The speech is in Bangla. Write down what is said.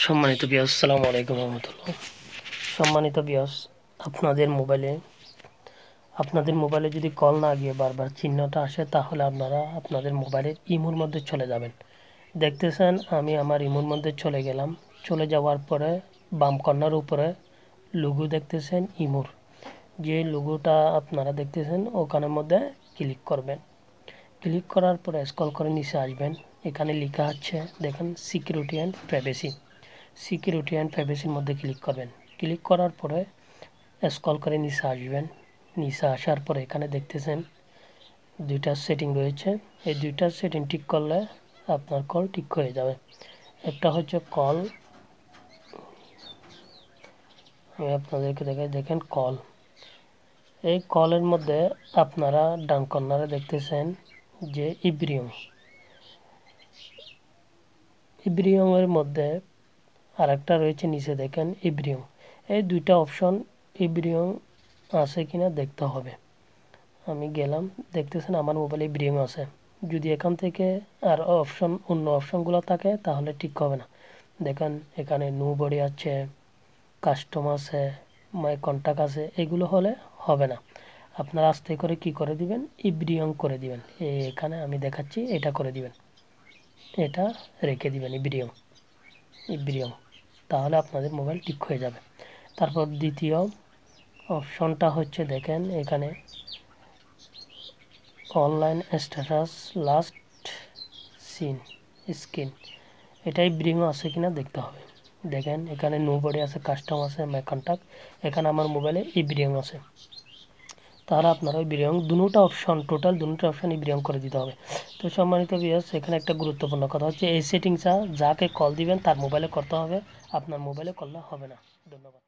সম্মানিত ভিউয়ার্স, আসসালামু আলাইকুম রহমতুল্লাহ। সম্মানিত ভিউয়ার্স, আপনাদের মোবাইলে যদি কল না গিয়ে বারবার চিহ্নটা আসে, তাহলে আপনারা আপনাদের মোবাইলের ইমোর মধ্যে চলে যাবেন। দেখতেছেন আমি আমার ইমোর মধ্যে চলে গেলাম। চলে যাওয়ার পরে বাম কর্নার উপরে লোগো দেখতেছেন ইমোর, যে লোগোটা আপনারা দেখতেছেন ওখানের মধ্যে ক্লিক করবেন। ক্লিক করার পরে স্ক্রল করে নিচে আসবেন। এখানে লেখা আছে দেখেন সিকিউরিটি অ্যান্ড প্রাইভেসির মধ্যে ক্লিক করবেন। ক্লিক করার পরে স্ক্রল করে নিচে আসবেন। নিচে আসার পরে এখানে দেখতেছেন দুইটা সেটিং রয়েছে। এই দুইটা সেটিং ঠিক করলে আপনার কল ঠিক হয়ে যাবে। একটা হচ্ছে কল, আমি আপনাদেরকে দেখাই, দেখেন কল। এই কলের মধ্যে আপনারা ডান কর্নারে দেখতেছেন যে ইব্রিয়মের মধ্যে আরেকটা রয়েছে নিচে দেখেন ইব্রিয়ম। এই দুইটা অপশন ইব্রিয়ম আছে কিনা দেখতে হবে। আমি গেলাম, দেখতেছেন আমার মোবাইলে ইব্রিয়ম আছে। যদি এখান থেকে আর অন্য অপশনগুলো থাকে তাহলে ঠিক হবে না। দেখেন এখানে নো বডি আছে, কাস্টম আছে, মাই কন্টাক্ট আছে, এগুলো হলে হবে না। আপনারা আস্তে করে কি করে দিবেন, ইব্রিয়ম করে দিবেন। এখানে আমি দেখাচ্ছি, এটা করে দিবেন, এটা রেখে দিবেন ইব্রিয়ম, তাহলে আপনাদের মোবাইল ঠিক হয়ে যাবে। তারপর দ্বিতীয় অপশনটা হচ্ছে দেখেন এখানে online status last seen screen, এটাই ইব্রিয়ম আছে কিনা দেখতে হবে। দেখেন এখানে নো বডি আছে, কাস্টম আছে, মাই কন্টাক্ট, এখানে আমার মোবাইলে ইব্রিয়ম আছে। তাহলে আপনারা ইব্রিয়ম দুটো অপশন, টোটাল দুটো অপশন ইব্রিয়ম করে দিতে হবে। তো সম্মানিত ভিউয়ার্স, এখানে একটা গুরুত্বপূর্ণ কথা হচ্ছে এই সেটিংসটা যাকে কল দিবেন তার মোবাইলে করতে হবে, আপনার মোবাইলে করলে হবে না। ধন্যবাদ।